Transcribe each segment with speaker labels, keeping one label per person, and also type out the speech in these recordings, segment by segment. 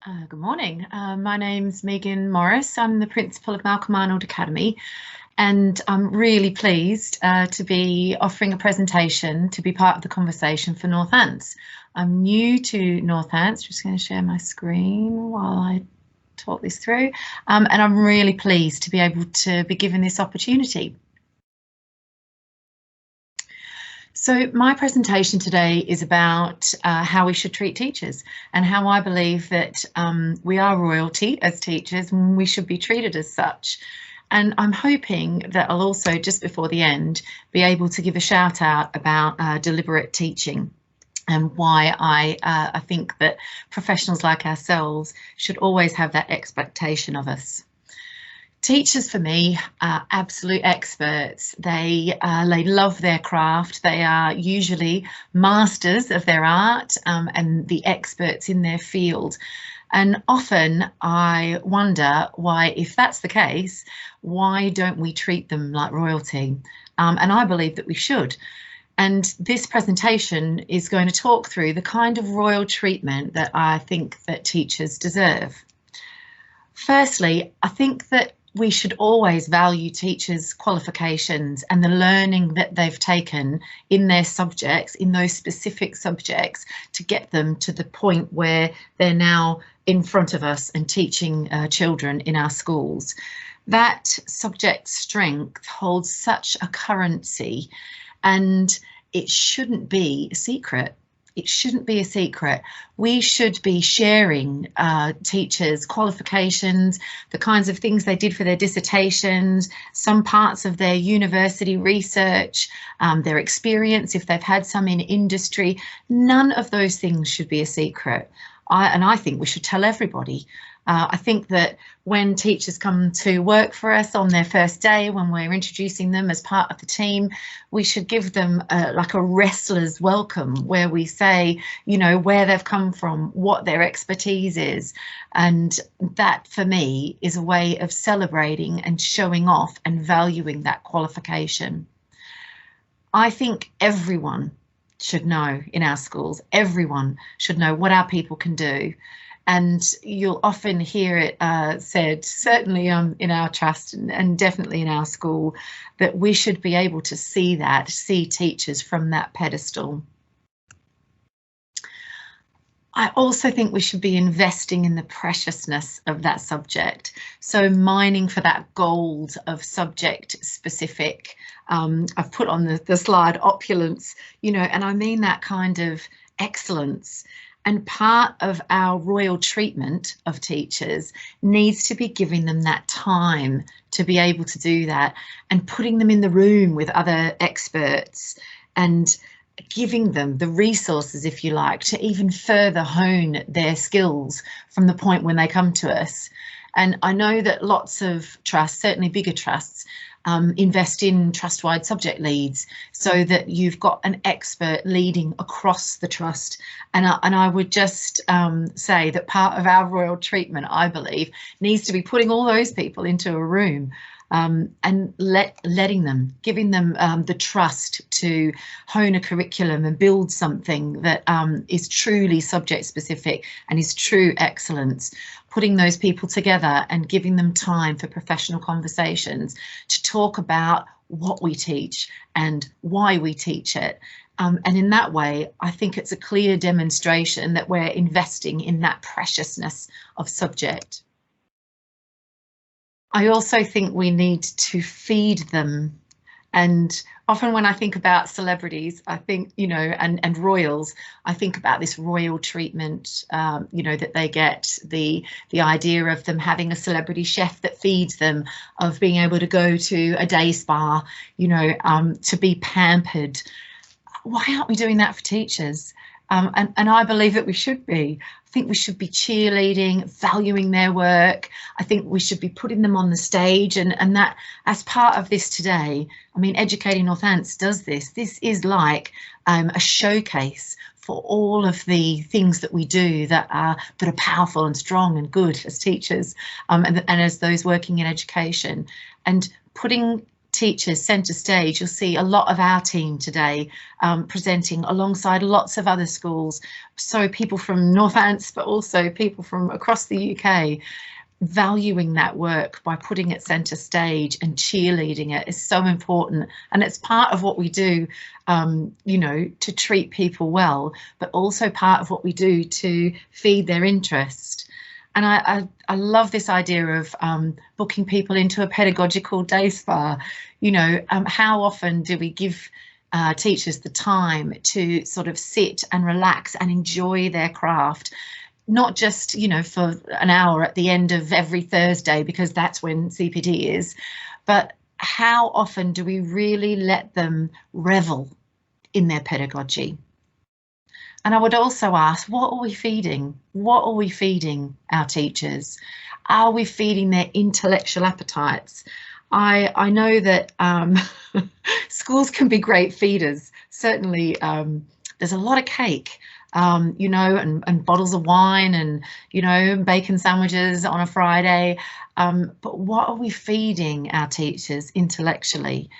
Speaker 1: Good morning. My name's Megan Morris. I'm the principal of Malcolm Arnold Academy, and I'm really pleased to be offering a presentation to be part of the conversation for Northants. I'm new to Northants, just going to share my screen while I talk this through, and I'm really pleased to be able to be given this opportunity. So my presentation today is about how we should treat teachers and how I believe that we are royalty as teachers and we should be treated as such. And I'm hoping that I'll also, just before the end, be able to give a shout out about deliberate teaching and why I think that professionals like ourselves should always have that expectation of us. Teachers for me are absolute experts. They love their craft. They are usually masters of their art and the experts in their field. And often I wonder why, if that's the case, why don't we treat them like royalty? And I believe that we should. And this presentation is going to talk through the kind of royal treatment that I think that teachers deserve. Firstly, I think that we should always value teachers' qualifications and the learning that they've taken in their subjects, in those specific subjects, to get them to the point where they're now in front of us and teaching children in our schools. That subject strength holds such a currency, and it shouldn't be a secret. It shouldn't be a secret. We should be sharing teachers' qualifications, the kinds of things they did for their dissertations, some parts of their university research, their experience if they've had some in industry. None of those things should be a secret. I think we should tell everybody. I think that when teachers come to work for us on their first day, when we're introducing them as part of the team, we should give them like a wrestler's welcome, where we say, you know, where they've come from, what their expertise is. And that, for me, is a way of celebrating and showing off and valuing that qualification. I think everyone should know in our schools, everyone should know what our people can do. And you'll often hear it said, certainly in our trust and definitely in our school, that we should be able to see that, see teachers from that pedestal. I also think we should be investing in the preciousness of that subject. So mining for that gold of subject specific. I've put on the slide opulence, you know, and I mean that kind of excellence. And part of our royal treatment of teachers needs to be giving them that time to be able to do that, and putting them in the room with other experts and giving them the resources, if you like, to even further hone their skills from the point when they come to us. And I know that lots of trusts, certainly bigger trusts, invest in trust-wide subject leads so that you've got an expert leading across the trust. And I would just say that part of our royal treatment, I believe, needs to be putting all those people into a room and letting them, giving them the trust to hone a curriculum and build something that is truly subject specific and is true excellence. Putting those people together and giving them time for professional conversations to talk about what we teach and why we teach it. And in that way, I think it's a clear demonstration that we're investing in that preciousness of subject. I also think we need to feed them. And often when I think about celebrities, I think, you know, and royals, I think about this royal treatment, you know, that they get, the idea of them having a celebrity chef that feeds them, of being able to go to a day spa, you know, to be pampered. Why aren't we doing that for teachers? And I believe that we should be. I think we should be cheerleading, valuing their work. I think we should be putting them on the stage, and that as part of this today, I mean, Educating Northants does this. This is like a showcase for all of the things that we do that are powerful and strong and good as teachers and as those working in education, and putting teachers centre stage, you'll see a lot of our team today presenting alongside lots of other schools. So people from Northants, but also people from across the UK, valuing that work by putting it centre stage and cheerleading it is so important. And it's part of what we do, you know, to treat people well, but also part of what we do to feed their interest. And I love this idea of booking people into a pedagogical day spa. You know, how often do we give teachers the time to sort of sit and relax and enjoy their craft? Not just, you know, for an hour at the end of every Thursday, because that's when CPD is, but how often do we really let them revel in their pedagogy? And I would also ask, what are we feeding? What are we feeding our teachers? Are we feeding their intellectual appetites? I know that schools can be great feeders. Certainly, there's a lot of cake, you know, and bottles of wine and, you know, bacon sandwiches on a Friday. But what are we feeding our teachers intellectually?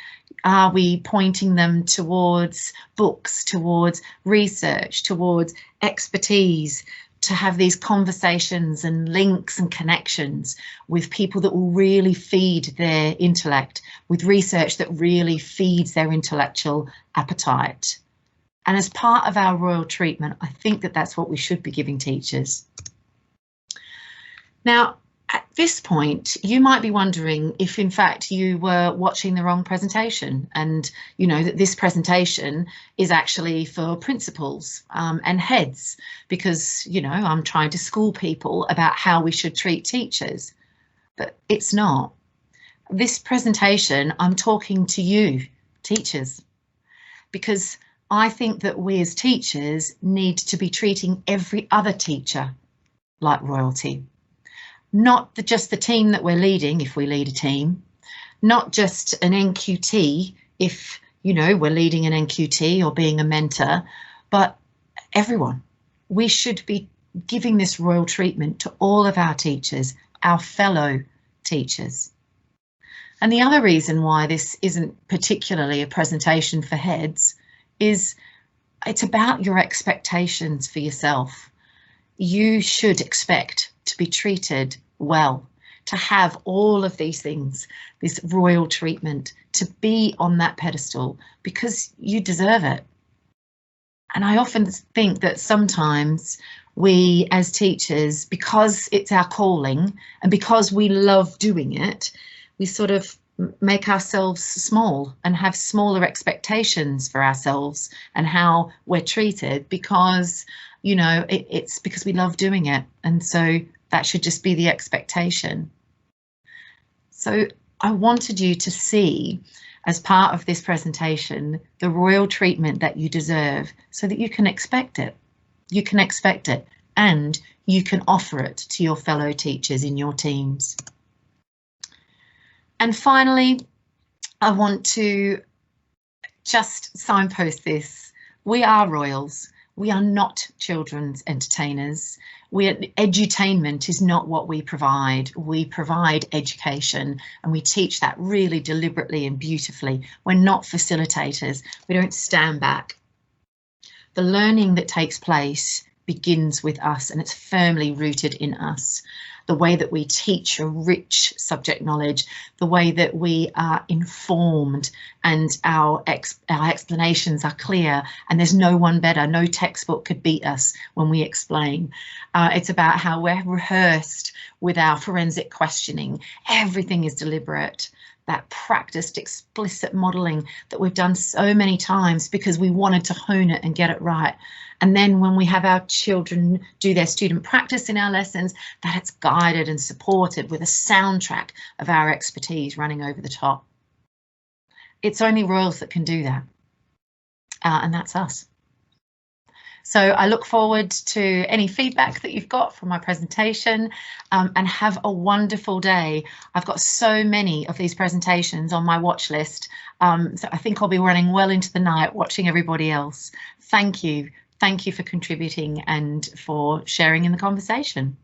Speaker 1: Are we pointing them towards books, towards research, towards expertise, to have these conversations and links and connections with people that will really feed their intellect, with research that really feeds their intellectual appetite? And as part of our royal treatment, I think that that's what we should be giving teachers. Now, at this point, you might be wondering if in fact you were watching the wrong presentation, and you know that this presentation is actually for principals and heads, because, you know, I'm trying to school people about how we should treat teachers, but it's not. This presentation, I'm talking to you, teachers, because I think that we as teachers need to be treating every other teacher like royalty. Not just the team that we're leading, if we lead a team, not just an NQT, if, you know, we're leading an NQT or being a mentor, but everyone. We should be giving this royal treatment to all of our teachers, our fellow teachers. And the other reason why this isn't particularly a presentation for heads is it's about your expectations for yourself. You should expect to be treated well, to have all of these things, this royal treatment, to be on that pedestal, because you deserve it. And I often think that sometimes we as teachers, because it's our calling and because we love doing it, we sort of make ourselves small and have smaller expectations for ourselves and how we're treated, because, you know, it's because we love doing it. And so that should just be the expectation. So I wanted you to see, as part of this presentation, the royal treatment that you deserve, so that you can expect it. You can expect it, and you can offer it to your fellow teachers in your teams. And finally, I want to just signpost this. We are royals. We are not children's entertainers. Edutainment is not what we provide. We provide education, and we teach that really deliberately and beautifully. We're not facilitators. We don't stand back. The learning that takes place begins with us, and it's firmly rooted in us. The way that we teach a rich subject knowledge, the way that we are informed, and our explanations are clear, and there's no one better. No textbook could beat us when we explain. It's about how we're rehearsed with our forensic questioning. Everything is deliberate. That practiced explicit modelling that we've done so many times because we wanted to hone it and get it right. And then when we have our children do their student practice in our lessons, that it's guided and supported with a soundtrack of our expertise running over the top. It's only royals that can do that, and that's us. So I look forward to any feedback that you've got from my presentation, and have a wonderful day. I've got so many of these presentations on my watch list, so I think I'll be running well into the night watching everybody else. Thank you. Thank you for contributing and for sharing in the conversation.